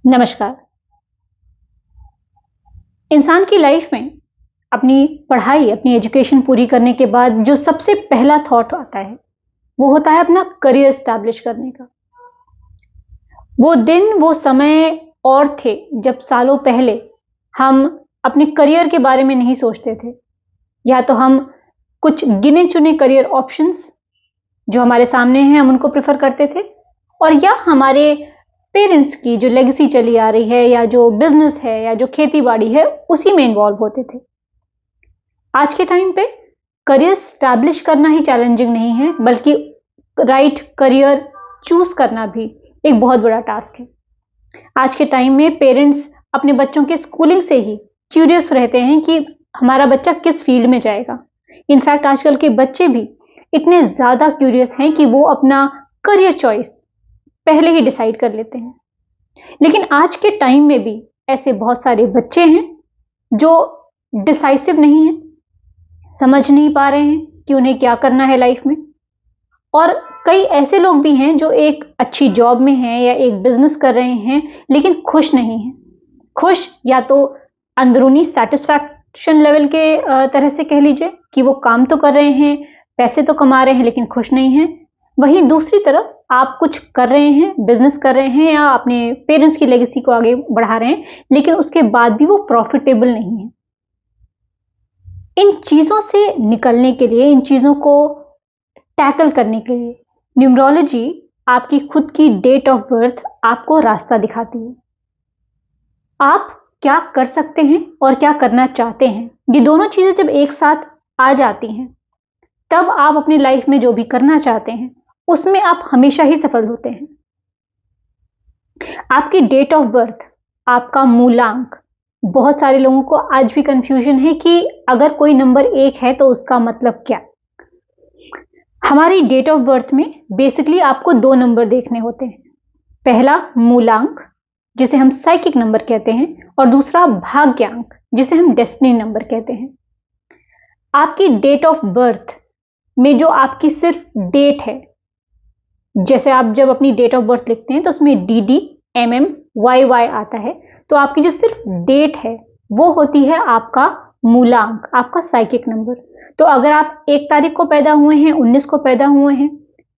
नमस्कार। इंसान की लाइफ में अपनी पढ़ाई, अपनी एजुकेशन पूरी करने के बाद जो सबसे पहला थॉट आता है, वो होता है अपना करियर एस्टैब्लिश करने का। वो दिन, वो समय और थे जब सालों पहले हम अपने करियर के बारे में नहीं सोचते थे। या तो हम कुछ गिने-चुने करियर ऑप्शंस जो हमारे सामने हैं, हम उनको प्रेफ़र करते थे और या हमारे पेरेंट्स की जो लेगेसी चली आ रही है या जो बिज़नेस है या जो खेती-बाड़ी है, उसी में इन्वॉल्व होते थे। आज के टाइम पे करियर एस्टैब्लिश करना ही चैलेंजिंग नहीं है, बल्कि राइट करियर चूज़ करना भी एक बहुत बड़ा टास्क है। आज के टाइम में पेरेंट्स अपने बच्चों के स्कूलिंग से ही क्यूरियस रहते हैं कि हमारा बच्चा किस फील्ड में जाएगा। इनफैक्ट आजकल के बच्चे भी इतने ज़्यादा क्यूरियस हैं कि वो अपना करियर चॉइस पहले ही डिसाइड कर लेते हैं। लेकिन आज के टाइम में भी ऐसे बहुत सारे बच्चे हैं जो डिसाइसिव नहीं हैं, समझ नहीं पा रहे हैं कि उन्हें क्या करना है लाइफ में। और कई ऐसे लोग भी हैं जो एक अच्छी जॉब में हैं या एक बिजनेस कर रहे हैं, लेकिन खुश नहीं हैं। खुश या तो अंदरूनी सेटिस्फैक्शन लेवल के तरह से कह लीजिए कि वो काम तो कर रहे हैं, पैसे तो कमा रहे हैं, लेकिन खुश नहीं हैं। वहीं दूसरी तरफ आप कुछ कर रहे हैं, बिजनेस कर रहे हैं या अपने पेरेंट्स की लेगेसी को आगे बढ़ा रहे हैं, लेकिन उसके बाद भी वो प्रॉफिटेबल नहीं है। इन चीज़ों से निकलने के लिए, इन चीज़ों को टैकल करने के लिए न्यूमरोलॉजी, आपकी खुद की डेट ऑफ बर्थ आपको रास्ता दिखाती है। आप क्या कर सकते हैं और क्या करना चाहते हैं, ये दोनों चीज़ें जब एक साथ आ जाती हैं, तब आप अपनी लाइफ में जो भी करना चाहते हैं, उसमें आप हमेशा ही सफल होते हैं। आपकी डेट ऑफ बर्थ, आपका मूलांक, बहुत सारे लोगों को आज भी कंफ्यूजन है कि अगर कोई नंबर 1 है तो उसका मतलब क्या। हमारी डेट ऑफ बर्थ में बेसिकली आपको 2 नंबर देखने होते हैं। पहला मूलांक, जिसे हम साइकिक नंबर कहते हैं, और दूसरा भाग्यांक, जिसे हम डेस्टिनी नंबर कहते हैं। आपकी डेट ऑफ बर्थ में जो आपकी सिर्फ डेट है, जैसे आप जब अपनी डेट ऑफ बर्थ लिखते हैं तो उसमें DD, MM, YY आता है, तो आपकी जो सिर्फ डेट है वो होती है आपका मूलांक, आपका साइकिक नंबर। तो अगर आप 1 तारीख को पैदा हुए हैं, 19 को पैदा हुए हैं,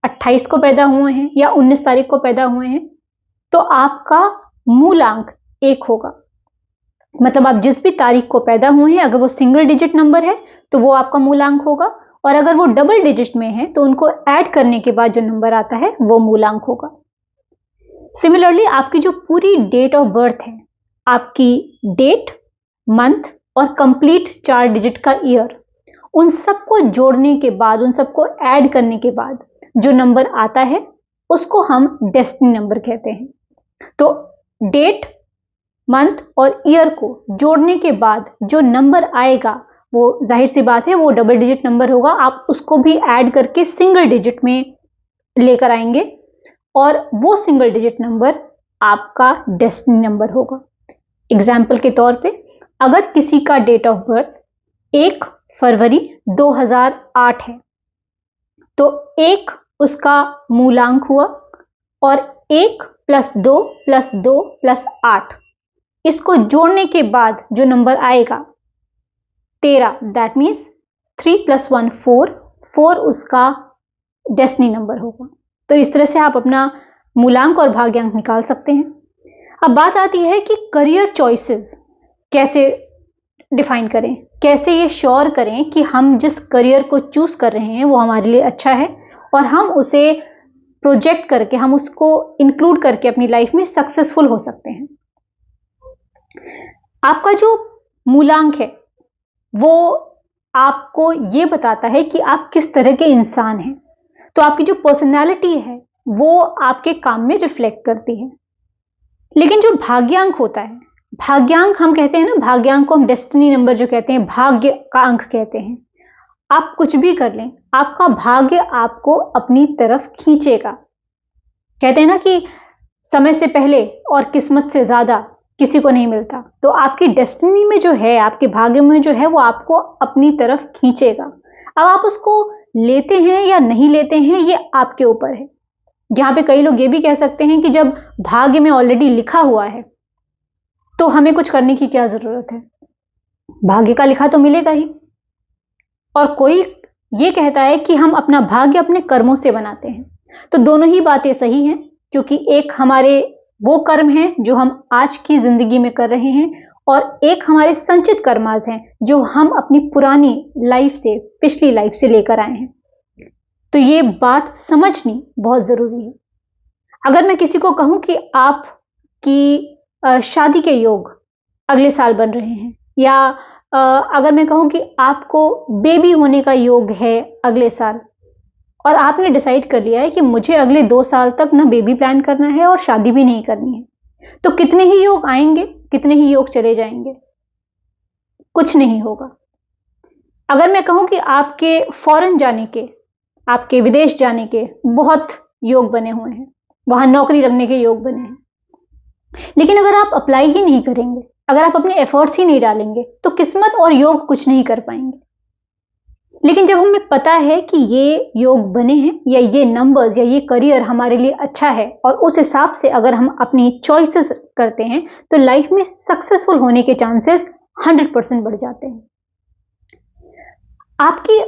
28 को पैदा हुए हैं या 19 तारीख को पैदा हुए हैं, तो आपका मूलांक 1 होगा। मतलब आप जिस भी तारीख को पैदा हुए हैं, अगर वो सिंगल डिजिट नंबर है तो वो आपका मूलांक होगा, और अगर वो डबल डिजिट में है तो उनको ऐड करने के बाद जो नंबर आता है वो मूलांक होगा। सिमिलरली आपकी जो पूरी डेट ऑफ बर्थ है, आपकी डेट, मंथ और कंप्लीट 4 डिजिट का ईयर, उन सबको जोड़ने के बाद, उन सबको ऐड करने के बाद जो नंबर आता है उसको हम डेस्टिनी नंबर कहते हैं। तो डेट, मंथ और ईयर को जोड़ने के बाद जो नंबर आएगा, वो जाहिर सी बात है वो डबल डिजिट नंबर होगा। आप उसको भी ऐड करके सिंगल डिजिट में लेकर आएंगे और वो सिंगल डिजिट नंबर आपका डेस्टिनी नंबर होगा। एग्जाम्पल के तौर पे, अगर किसी का डेट ऑफ बर्थ 1 फरवरी 2008 है, तो 1 उसका मूलांक हुआ और 1 + 2 + 2 + 8, इसको जोड़ने के बाद जो नंबर आएगा 13, दैट मीन्स 3 + 1 4, 4 उसका डेस्टिनी नंबर होगा। तो इस तरह से आप अपना मूलांक और भाग्यांक निकाल सकते हैं। अब बात आती है कि करियर चॉइसेस कैसे डिफाइन करें, कैसे ये श्योर करें कि हम जिस करियर को चूज कर रहे हैं वो हमारे लिए अच्छा है और हम उसे प्रोजेक्ट करके, हम उसको इंक्लूड करके अपनी लाइफ में सक्सेसफुल हो सकते हैं। आपका जो मूलांक है वो आपको ये बताता है कि आप किस तरह के इंसान हैं। तो आपकी जो पर्सनैलिटी है वो आपके काम में रिफ्लेक्ट करती है। लेकिन जो भाग्यांक होता है, भाग्यांक हम कहते हैं ना, भाग्यांक को हम डेस्टिनी नंबर जो कहते हैं, भाग्य का अंक कहते हैं। आप कुछ भी कर लें, आपका भाग्य आपको अपनी तरफ खींचेगा। कहते हैं ना कि समय से पहले और किस्मत से ज्यादा किसी को नहीं मिलता। तो आपकी डेस्टिनी में जो है, आपके भाग्य में जो है, वो आपको अपनी तरफ खींचेगा। अब आप उसको लेते हैं या नहीं लेते हैं, ये आपके ऊपर है। जहां पे कई लोग ये भी कह सकते हैं कि जब भाग्य में ऑलरेडी लिखा हुआ है तो हमें कुछ करने की क्या जरूरत है? भाग्य का लिखा तो मिलेगा ही। और कोई ये कहता है कि हम अपना भाग्य अपने कर्मों से बनाते हैं। तो दोनों ही बातें सही हैं, क्योंकि एक हमारे वो कर्म हैं जो हम आज की जिंदगी में कर रहे हैं, और एक हमारे संचित कर्माज हैं जो हम अपनी पुरानी लाइफ से, पिछली लाइफ से लेकर आए हैं। तो ये बात समझनी बहुत जरूरी है। अगर मैं किसी को कहूं कि आपकी शादी के योग अगले साल बन रहे हैं, या अगर मैं कहूं कि आपको बेबी होने का योग है अगले साल, और आपने डिसाइड कर लिया है कि मुझे अगले 2 साल तक ना बेबी प्लान करना है और शादी भी नहीं करनी है, तो कितने ही योग आएंगे, कितने ही योग चले जाएंगे, कुछ नहीं होगा। अगर मैं कहूं कि आपके फॉरेन जाने के, आपके विदेश जाने के बहुत योग बने हुए हैं, वहां नौकरी लगने के योग बने हैं, लेकिन अगर आप अप्लाई ही नहीं करेंगे, अगर आप अपने एफर्ट्स ही नहीं डालेंगे, तो किस्मत और योग कुछ नहीं कर पाएंगे। लेकिन जब हमें पता है कि ये योग बने हैं, या ये नंबर्स या ये करियर हमारे लिए अच्छा है, और उस हिसाब से अगर हम अपनी चॉइसेस करते हैं, तो लाइफ में सक्सेसफुल होने के चांसेस 100% बढ़ जाते हैं। आपकी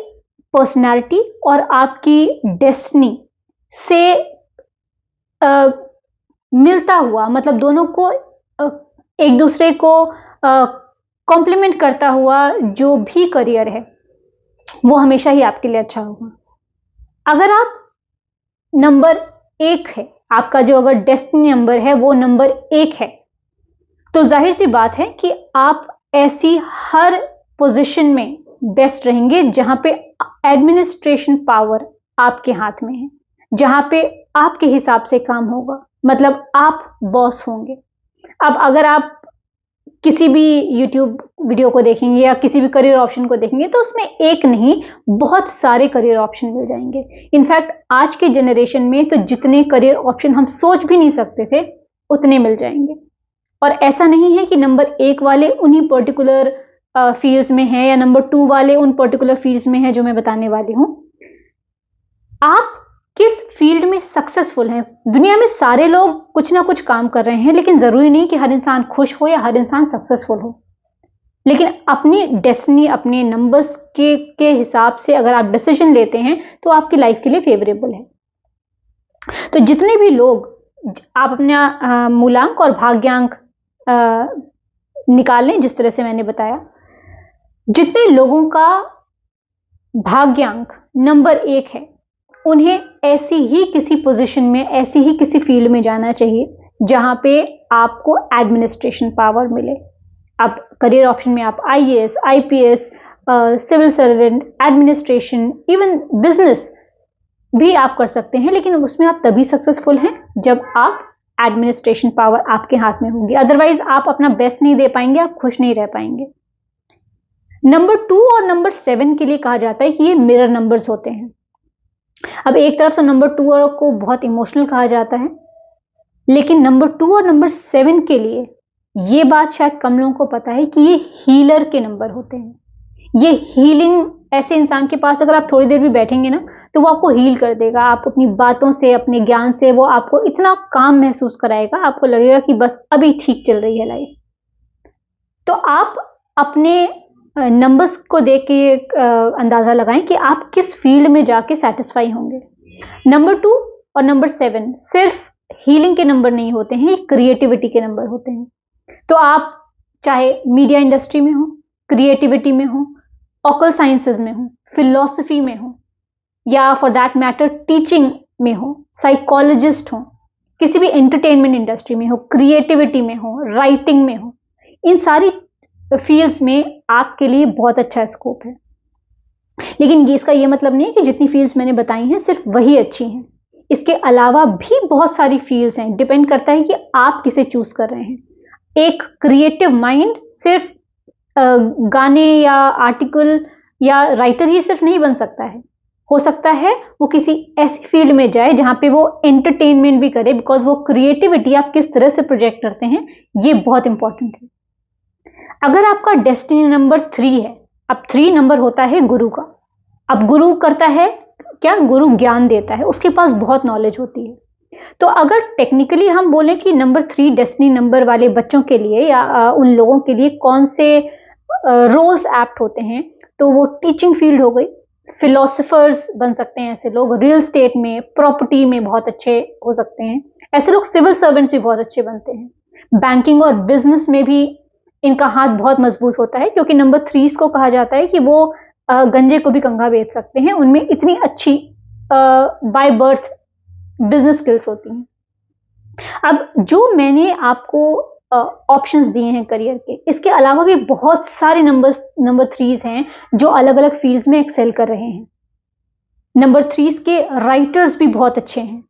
पर्सनालिटी और आपकी डेस्टिनी से मिलता हुआ, मतलब दोनों को एक दूसरे को कॉम्प्लीमेंट करता हुआ जो भी करियर है, वो हमेशा ही आपके लिए अच्छा होगा। अगर आप नंबर 1 है, आपका जो अगर डेस्टिनी नंबर है वो नंबर 1 है, तो जाहिर सी बात है कि आप ऐसी हर पोजीशन में बेस्ट रहेंगे जहां पे एडमिनिस्ट्रेशन पावर आपके हाथ में है, जहां पे आपके हिसाब से काम होगा, मतलब आप बॉस होंगे। अब अगर आप किसी भी YouTube वीडियो को देखेंगे या किसी भी करियर ऑप्शन को देखेंगे, तो उसमें एक नहीं, बहुत सारे करियर ऑप्शन मिल जाएंगे। इनफैक्ट आज के जनरेशन में तो जितने करियर ऑप्शन हम सोच भी नहीं सकते थे, उतने मिल जाएंगे। और ऐसा नहीं है कि नंबर 1 वाले उन्हीं पर्टिकुलर फील्ड्स में हैं, या नंबर 2 वाले उन पर्टिकुलर फील्ड्स में हैं जो मैं बताने वाली हूं। आप किस फील्ड में सक्सेसफुल हैं? दुनिया में सारे लोग कुछ ना कुछ काम कर रहे हैं, लेकिन जरूरी नहीं कि हर इंसान खुश हो या हर इंसान सक्सेसफुल हो। लेकिन अपनी डेस्टिनी, अपने नंबर्स के हिसाब से अगर आप डिसीजन लेते हैं, तो आपकी लाइफ के लिए फेवरेबल है। तो जितने भी लोग, आप अपना मूलांक और भाग्यांक निकाल लें, जिस तरह से मैंने बताया, जितने लोगों का भाग्यांक नंबर 1 है, उन्हें ऐसी ही किसी पोजीशन में, ऐसी ही किसी फील्ड में जाना चाहिए जहां पे आपको एडमिनिस्ट्रेशन पावर मिले। अब करियर ऑप्शन में आप IAS, IPS, civil servant, administration, even business भी आप कर सकते हैं, लेकिन उसमें आप तभी सक्सेसफुल हैं जब आप एडमिनिस्ट्रेशन पावर आपके हाथ में होगी। अदरवाइज आप अपना बेस्ट नहीं दे पाएंगे, आप खुश नहीं रह पाएंगे। नंबर 2 और नंबर 7 के लिए कहा जाता है कि ये मिरर नंबर्स होते हैं। अब एक तरफ से नंबर 2 को बहुत इमोशनल कहा जाता है, लेकिन नंबर 2 और नंबर 7 के लिए ये बात शायद कम लोगों को पता है कि ये हीलर के नंबर होते हैं। ये हीलिंग, ऐसे इंसान के पास अगर आप थोड़ी देर भी बैठेंगे ना, तो वो आपको हील कर देगा। आप अपनी बातों से, अपने ज्ञान से वो आपको इतना काम महसूस कराएगा, आपको लगेगा कि बस अभी ठीक चल रही है लाइफ। तो आप अपने नंबर्स को देख के अंदाजा लगाएं कि आप किस फील्ड में जाके सेटिस्फाई होंगे। नंबर 2 और नंबर 7 सिर्फ हीलिंग के नंबर नहीं होते हैं, क्रिएटिविटी के नंबर होते हैं। तो आप चाहे मीडिया इंडस्ट्री में हो, क्रिएटिविटी में हो, ऑकल साइंसेज में हो, फिलॉसफी में हो, या फॉर दैट मैटर टीचिंग में हो, साइकोलॉजिस्ट हो, किसी भी एंटरटेनमेंट इंडस्ट्री में हो, क्रिएटिविटी में हो, राइटिंग में हो, इन सारी फील्ड्स में आपके लिए बहुत अच्छा स्कोप है। लेकिन इसका यह मतलब नहीं है कि जितनी फील्ड्स मैंने बताई हैं सिर्फ वही अच्छी हैं। इसके अलावा भी बहुत सारी फील्ड्स हैं, डिपेंड करता है कि आप किसे चूज कर रहे हैं। एक क्रिएटिव माइंड सिर्फ गाने या आर्टिकल या राइटर ही सिर्फ नहीं बन सकता है। हो सकता है वो किसी ऐसी फील्ड में जाए जहां पे वो एंटरटेनमेंट भी करे, बिकॉज वो क्रिएटिविटी आप किस तरह से प्रोजेक्ट करते हैं, ये बहुत इंपॉर्टेंट है। अगर आपका डेस्टिनी नंबर 3 है, अब 3 नंबर होता है गुरु का। अब गुरु करता है क्या? गुरु ज्ञान देता है, उसके पास बहुत नॉलेज होती है। तो अगर टेक्निकली हम बोलें कि नंबर 3 डेस्टिनी नंबर वाले बच्चों के लिए या उन लोगों के लिए कौन से रोल्स एप्ट होते हैं, तो वो टीचिंग फील्ड हो गई, फिलोसोफर्स बन सकते हैं ऐसे लोग, रियल स्टेट में, प्रॉपर्टी में बहुत अच्छे हो सकते हैं ऐसे लोग, सिविल सर्वेंट भी बहुत अच्छे बनते हैं, बैंकिंग और बिजनेस में भी इनका हाथ बहुत मजबूत होता है, क्योंकि नंबर 3 को कहा जाता है कि वो गंजे को भी कंघा बेच सकते हैं, उनमें इतनी अच्छी बाय बर्थ बिजनेस स्किल्स होती हैं। अब जो मैंने आपको ऑप्शंस दिए हैं करियर के, इसके अलावा भी बहुत सारे नंबर 3s हैं जो अलग अलग फील्ड्स में एक्सेल कर रहे हैं। नंबर 3s के राइटर्स भी बहुत अच्छे हैं,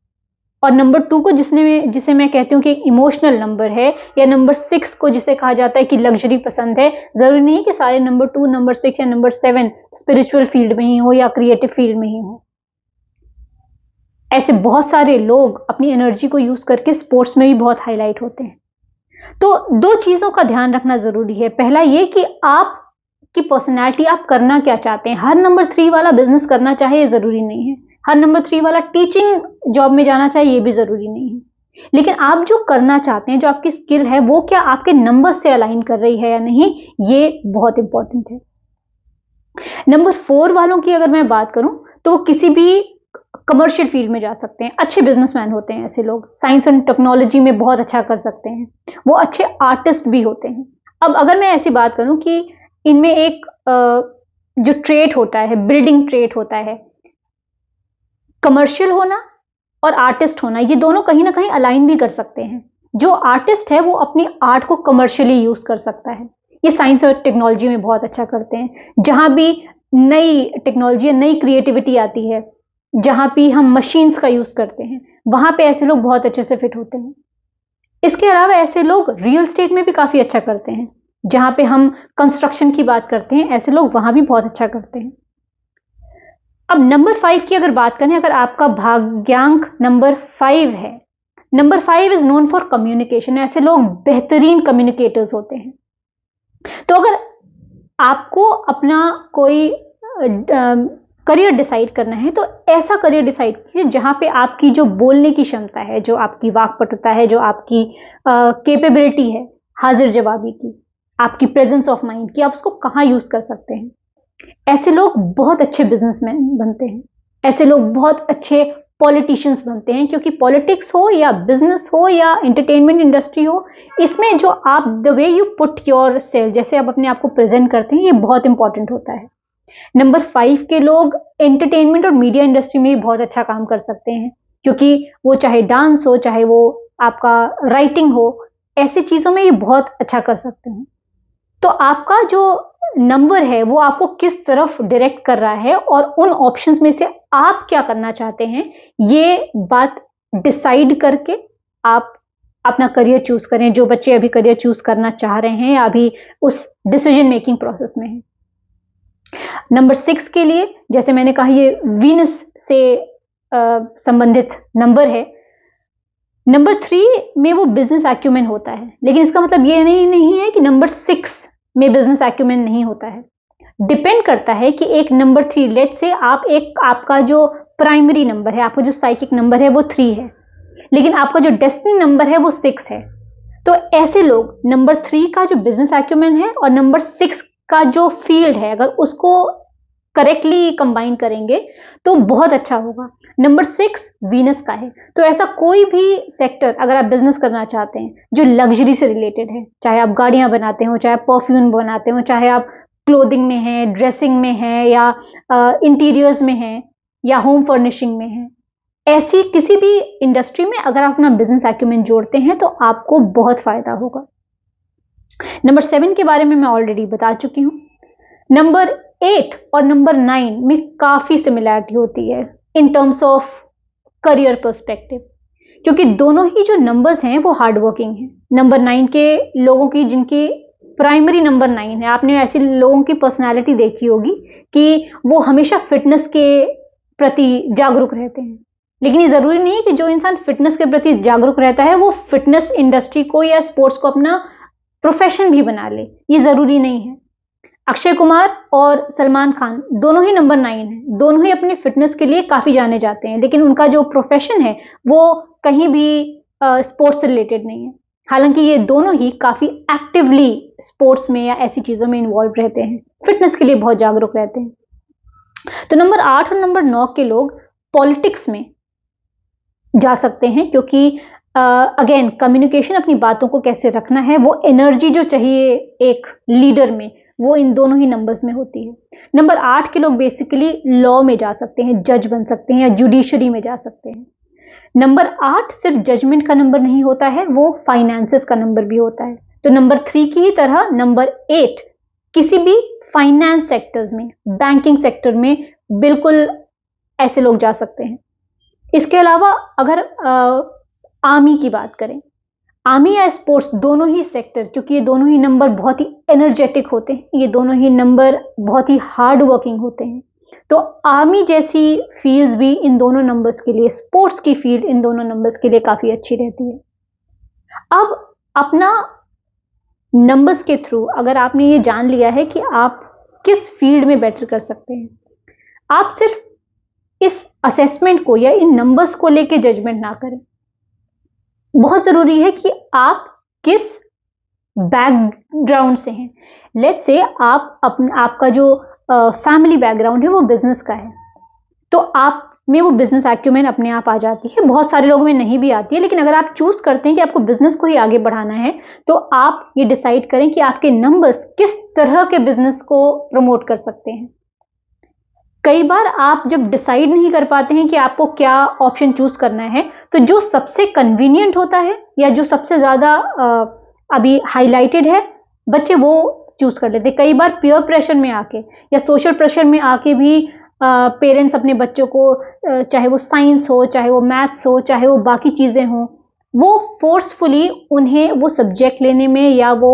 और नंबर 2 को जिसे मैं कहती हूँ कि एक इमोशनल नंबर है, या नंबर 6 को जिसे कहा जाता है कि लग्जरी पसंद है, जरूरी नहीं कि सारे नंबर 2, नंबर 6 या नंबर 7 स्पिरिचुअल फील्ड में ही हो या क्रिएटिव फील्ड में ही हो। ऐसे बहुत सारे लोग अपनी एनर्जी को यूज करके स्पोर्ट्स में भी बहुत हाईलाइट होते हैं। तो दो चीजों का ध्यान रखना जरूरी है। पहला ये कि आपकी पर्सनैलिटी, आप करना क्या चाहते हैं। हर नंबर 3 वाला बिजनेस करना चाहे ये जरूरी नहीं है, हर नंबर 3 वाला टीचिंग जॉब में जाना चाहिए ये भी जरूरी नहीं है, लेकिन आप जो करना चाहते हैं, जो आपकी स्किल है, वो क्या आपके नंबर से अलाइन कर रही है या नहीं, ये बहुत इंपॉर्टेंट है। नंबर 4 वालों की अगर मैं बात करूं तो किसी भी कमर्शियल फील्ड में जा सकते हैं, अच्छे बिजनेसमैन होते हैं ऐसे लोग, साइंस एंड टेक्नोलॉजी में बहुत अच्छा कर सकते हैं, वो अच्छे आर्टिस्ट भी होते हैं। अब अगर मैं ऐसी बात करूं कि इनमें एक जो ट्रेट होता है, बिल्डिंग ट्रेट होता है, कमर्शियल होना और आर्टिस्ट होना, ये दोनों कहीं ना कहीं अलाइन भी कर सकते हैं। जो आर्टिस्ट है वो अपनी आर्ट को कमर्शियली यूज कर सकता है, ये साइंस और टेक्नोलॉजी में बहुत अच्छा करते हैं। जहां भी नई टेक्नोलॉजी, नई क्रिएटिविटी आती है, जहां भी हम मशीन्स का यूज करते हैं, वहां पे ऐसे लोग बहुत अच्छे से फिट होते हैं। इसके अलावा ऐसे लोग रियल स्टेट में भी काफी अच्छा करते हैं, जहां पे हम कंस्ट्रक्शन की बात करते हैं, ऐसे लोग वहां भी बहुत अच्छा करते हैं। अब नंबर 5 की अगर बात करें, अगर आपका भाग्यांक नंबर 5 है, number 5 is known for communication, ऐसे लोग बेहतरीन कम्युनिकेटर्स होते हैं। तो अगर आपको अपना कोई करियर डिसाइड करना है, तो ऐसा करियर डिसाइड कीजिए जहां पे आपकी जो बोलने की क्षमता है, जो आपकी वाक्पटुता है, जो आपकी कैपेबिलिटी है हाजिर जवाबी की, आपकी प्रेजेंस ऑफ माइंड की, आप उसको कहां यूज कर सकते हैं। ऐसे लोग बहुत अच्छे बिजनेसमैन बनते हैं, ऐसे लोग बहुत अच्छे पॉलिटिशियंस बनते हैं, क्योंकि पॉलिटिक्स हो या बिजनेस हो या एंटरटेनमेंट इंडस्ट्री हो, इसमें जो आप the way you put your self, जैसे आप अपने आप को प्रेजेंट करते हैं, ये बहुत इंपॉर्टेंट होता है। नंबर 5 के लोग एंटरटेनमेंट और मीडिया इंडस्ट्री में भी बहुत अच्छा काम कर सकते हैं, क्योंकि वो चाहे डांस हो, चाहे वो आपका राइटिंग हो, ऐसी चीजों में ये बहुत अच्छा कर सकते हैं। तो आपका जो नंबर है वो आपको किस तरफ डायरेक्ट कर रहा है, और उन ऑप्शंस में से आप क्या करना चाहते हैं, ये बात डिसाइड करके आप अपना करियर चूज करें। जो बच्चे अभी करियर चूज करना चाह रहे हैं या अभी उस डिसीजन मेकिंग प्रोसेस में है। नंबर 6 के लिए, जैसे मैंने कहा, ये वीनस से संबंधित नंबर है। नंबर 3 में वो बिजनेस एक्यूमेन होता है, लेकिन इसका मतलब ये नहीं है कि नंबर 6 में बिजनेस एक्यूमेन नहीं होता है। डिपेंड करता है कि एक नंबर 3, लेट से आपका जो प्राइमरी नंबर है, आपका जो साइकिक नंबर है वो 3 है, लेकिन आपका जो डेस्टिनी नंबर है वो 6 है। तो ऐसे लोग नंबर 3 का जो बिजनेस एक्यूमेन है और नंबर 6 का जो फील्ड है, अगर उसको करेक्टली कंबाइन करेंगे तो बहुत अच्छा होगा। नंबर 6 वीनस का है, तो ऐसा कोई भी सेक्टर अगर आप बिजनेस करना चाहते हैं जो लग्जरी से रिलेटेड है, चाहे आप गाड़ियां बनाते हो, चाहे परफ्यूम बनाते हो, चाहे आप क्लोथिंग में हैं, ड्रेसिंग में हैं, या इंटीरियर्स में हैं, या होम फर्निशिंग में हैं, ऐसी किसी भी इंडस्ट्री में अगर आप अपना बिजनेस एक्यूमेंट जोड़ते हैं तो आपको बहुत फायदा होगा। नंबर 7 के बारे में मैं ऑलरेडी बता चुकी हूं। नंबर 8 और नंबर 9 में काफी सिमिलैरिटी होती है in terms of career perspective, क्योंकि दोनों ही जो नंबर्स हैं वो हार्ड वर्किंग हैं। नंबर 9 के लोगों की, जिनकी प्राइमरी नंबर 9 है, आपने ऐसे लोगों की पर्सनालिटी देखी होगी कि वो हमेशा फिटनेस के प्रति जागरूक रहते हैं, लेकिन ये जरूरी नहीं है कि जो इंसान फिटनेस के प्रति जागरूक रहता है वो फिटनेस इंडस्ट्री को या स्पोर्ट्स को अपना प्रोफेशन भी बना ले, ये जरूरी नहीं है। अक्षय कुमार और सलमान खान दोनों ही नंबर 9 हैं, दोनों ही अपने फिटनेस के लिए काफ़ी जाने जाते हैं, लेकिन उनका जो प्रोफेशन है वो कहीं भी स्पोर्ट्स से रिलेटेड नहीं है। हालांकि ये दोनों ही काफ़ी एक्टिवली स्पोर्ट्स में या ऐसी चीज़ों में इन्वॉल्व रहते हैं, फिटनेस के लिए बहुत जागरूक रहते हैं। तो नंबर 8 और नंबर 9 के लोग पॉलिटिक्स में जा सकते हैं, क्योंकि अगेन कम्युनिकेशन, अपनी बातों को कैसे रखना है, वो एनर्जी जो चाहिए एक लीडर में, वो इन दोनों ही नंबर्स में होती है। नंबर 8 के लोग बेसिकली लॉ में जा सकते हैं, जज बन सकते हैं या जुडिशरी में जा सकते हैं। नंबर 8 सिर्फ जजमेंट का नंबर नहीं होता है, वो फाइनेंसेस का नंबर भी होता है। तो नंबर 3 की ही तरह नंबर 8 किसी भी फाइनेंस सेक्टर्स में, बैंकिंग सेक्टर में बिल्कुल ऐसे लोग जा सकते हैं। इसके अलावा अगर आर्मी की बात करें, आर्मी या स्पोर्ट्स दोनों ही सेक्टर, क्योंकि ये दोनों ही नंबर बहुत ही एनर्जेटिक होते हैं, ये दोनों ही नंबर बहुत ही हार्ड वर्किंग होते हैं, तो आर्मी जैसी फील्ड्स भी इन दोनों नंबर्स के लिए, स्पोर्ट्स की फील्ड इन दोनों नंबर्स के लिए काफ़ी अच्छी रहती है। अब अपना नंबर्स के थ्रू अगर आपने ये जान लिया है कि आप किस फील्ड में बेटर कर सकते हैं, आप सिर्फ इस असेसमेंट को या इन नंबर्स को लेके जजमेंट ना करें। बहुत जरूरी है कि आप किस बैकग्राउंड से हैं। लेट्स से आपका जो फैमिली बैकग्राउंड है वो बिजनेस का है, तो आप में वो बिजनेस एक्यूमेन अपने आप आ जाती है। बहुत सारे लोगों में नहीं भी आती है, लेकिन अगर आप चूज करते हैं कि आपको बिजनेस को ही आगे बढ़ाना है, तो आप ये डिसाइड करें कि आपके नंबर्स किस तरह के बिजनेस को प्रमोट कर सकते हैं। कई बार आप जब डिसाइड नहीं कर पाते हैं कि आपको क्या ऑप्शन चूज करना है, तो जो सबसे कन्वीनियंट होता है या जो सबसे ज्यादा अभी हाईलाइटेड है, बच्चे वो चूज कर लेते हैं। कई बार पीयर प्रेशर में आके या सोशल प्रेशर में आके भी पेरेंट्स अपने बच्चों को, चाहे वो साइंस हो, चाहे वो मैथ्स हो, चाहे वो बाकी चीजें हों, वो फोर्सफुली उन्हें वो सब्जेक्ट लेने में या वो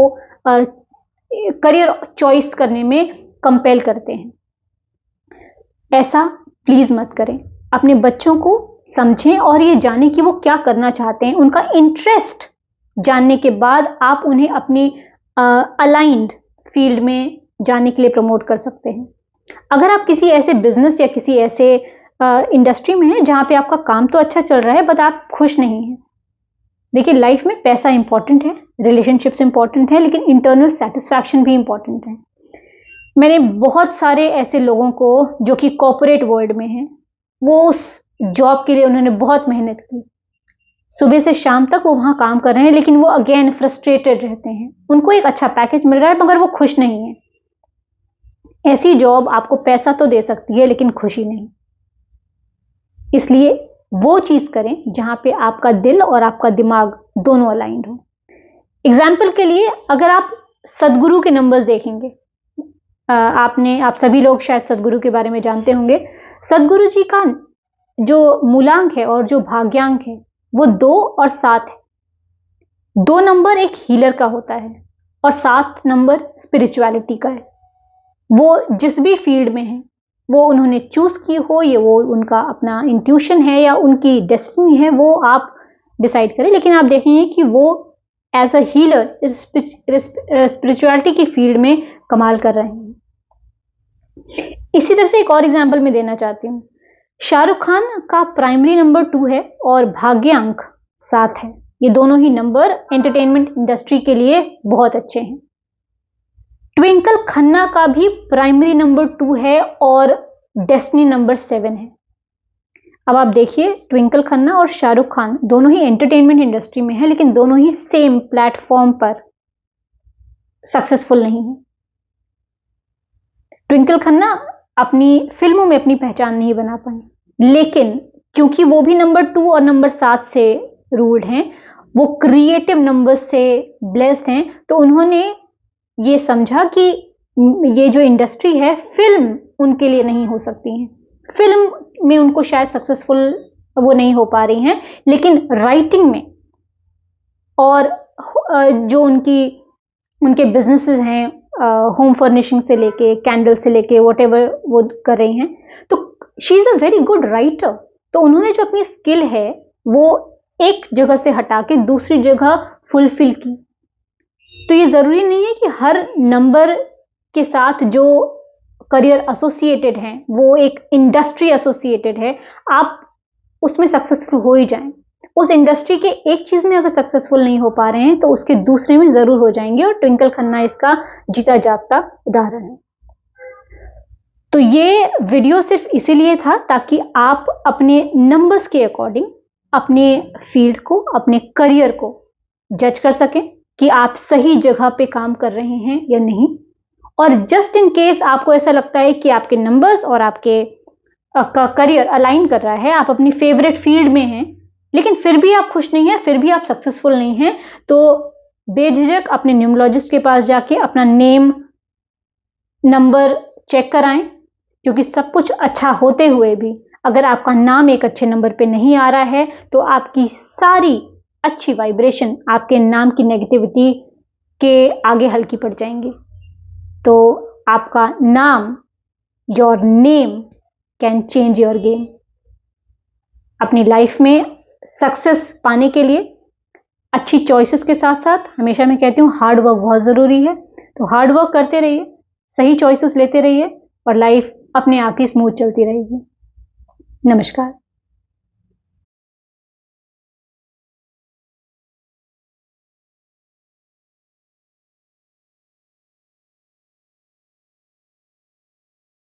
करियर चॉइस करने में कंपेल करते हैं। ऐसा प्लीज मत करें। अपने बच्चों को समझें और ये जानें कि वो क्या करना चाहते हैं। उनका इंटरेस्ट जानने के बाद आप उन्हें अपनी अलाइंड फील्ड में जाने के लिए प्रमोट कर सकते हैं। अगर आप किसी ऐसे बिजनेस या किसी ऐसे इंडस्ट्री में हैं जहां पे आपका काम तो अच्छा चल रहा है बट आप खुश नहीं हैं, देखिए लाइफ में पैसा इंपॉर्टेंट है, रिलेशनशिप्स इंपॉर्टेंट है, लेकिन इंटरनल सेटिस्फैक्शन भी इंपॉर्टेंट है। मैंने बहुत सारे ऐसे लोगों को जो कि कॉर्पोरेट वर्ल्ड में हैं, वो उस जॉब के लिए उन्होंने बहुत मेहनत की, सुबह से शाम तक वो वहां काम कर रहे हैं, लेकिन वो अगेन फ्रस्ट्रेटेड रहते हैं। उनको एक अच्छा पैकेज मिल रहा है मगर वो खुश नहीं है। ऐसी जॉब आपको पैसा तो दे सकती है लेकिन खुशी नहीं। इसलिए वो चीज करें जहां पे आपका दिल और आपका दिमाग दोनों अलाइंड हो। एग्जाम्पल के लिए अगर आप सदगुरु के नंबर्स देखेंगे, आप सभी लोग शायद सदगुरु के बारे में जानते होंगे। सदगुरु जी का जो मूलांक है और जो भाग्यांक है वो 2 और 7 है। 2 नंबर एक हीलर का होता है और 7 नंबर स्पिरिचुअलिटी का है। वो जिस भी फील्ड में है, वो उन्होंने चूज की हो, ये वो उनका अपना इंट्यूशन है या उनकी डेस्टिनी है, वो आप डिसाइड करें। लेकिन आप देखेंगे कि वो एज अ हीलर स्पिरिचुअलिटी की फील्ड में कमाल कर रहे हैं। इसी तरह से एक और एग्जांपल मैं देना चाहती हूँ। शाहरुख खान का प्राइमरी नंबर 2 है और भाग्यांक 7 है। ये दोनों ही नंबर एंटरटेनमेंट इंडस्ट्री के लिए बहुत अच्छे हैं। ट्विंकल खन्ना का भी प्राइमरी नंबर 2 है और डेस्टिनी नंबर 7 है। अब आप देखिए, ट्विंकल खन्ना और शाहरुख खान दोनों ही एंटरटेनमेंट इंडस्ट्री में है, लेकिन दोनों ही सेम प्लेटफॉर्म पर सक्सेसफुल नहीं है। ट्विंकल खन्ना अपनी फिल्मों में अपनी पहचान नहीं बना पाए, लेकिन क्योंकि वो भी नंबर 2 और नंबर 7 से रूल्ड हैं, वो क्रिएटिव नंबर से ब्लेस्ड हैं, तो उन्होंने ये समझा कि ये जो इंडस्ट्री है, फिल्म उनके लिए नहीं हो सकती है। फिल्म में उनको शायद सक्सेसफुल वो नहीं हो पा रही हैं, लेकिन राइटिंग में और जो उनके बिजनेसेस हैं, होम फर्निशिंग से लेके कैंडल से लेके व्हाटएवर वो कर रही हैं, तो she is a very good writer. तो उन्होंने जो अपनी स्किल है वो एक जगह से हटा के दूसरी जगह फुलफिल की। तो ये जरूरी नहीं है कि हर नंबर के साथ जो करियर एसोसिएटेड हैं, वो एक इंडस्ट्री एसोसिएटेड है, आप उसमें सक्सेसफुल हो ही जाएं। उस इंडस्ट्री के एक चीज में अगर सक्सेसफुल नहीं हो पा रहे हैं तो उसके दूसरे में जरूर हो जाएंगे, और ट्विंकल खन्ना इसका जीता जागता उदाहरण है। तो ये वीडियो सिर्फ इसीलिए था ताकि आप अपने नंबर्स के अकॉर्डिंग अपने फील्ड को, अपने करियर को जज कर सकें कि आप सही जगह पे काम कर रहे हैं या नहीं। और जस्ट इन केस आपको ऐसा लगता है कि आपके नंबर्स और आपके का करियर अलाइन कर रहा है, आप अपनी फेवरेट फील्ड में हैं, लेकिन फिर भी आप खुश नहीं हैं, फिर भी आप सक्सेसफुल नहीं हैं, तो बेझिझक अपने न्यूमरोलॉजिस्ट के पास जाके अपना नेम नंबर चेक कराएं, क्योंकि सब कुछ अच्छा होते हुए भी अगर आपका नाम एक अच्छे नंबर पे नहीं आ रहा है तो आपकी सारी अच्छी वाइब्रेशन आपके नाम की नेगेटिविटी के आगे हल्की पड़ जाएंगी। तो आपका नाम, your name can change your game. अपनी लाइफ में सक्सेस पाने के लिए अच्छी चॉइसेस के साथ साथ हमेशा मैं कहती हूँ हार्ड वर्क बहुत ज़रूरी है। तो हार्ड वर्क करते रहिए, सही चॉइसेस लेते रहिए और लाइफ अपने आप ही स्मूथ चलती रहेगी। नमस्कार।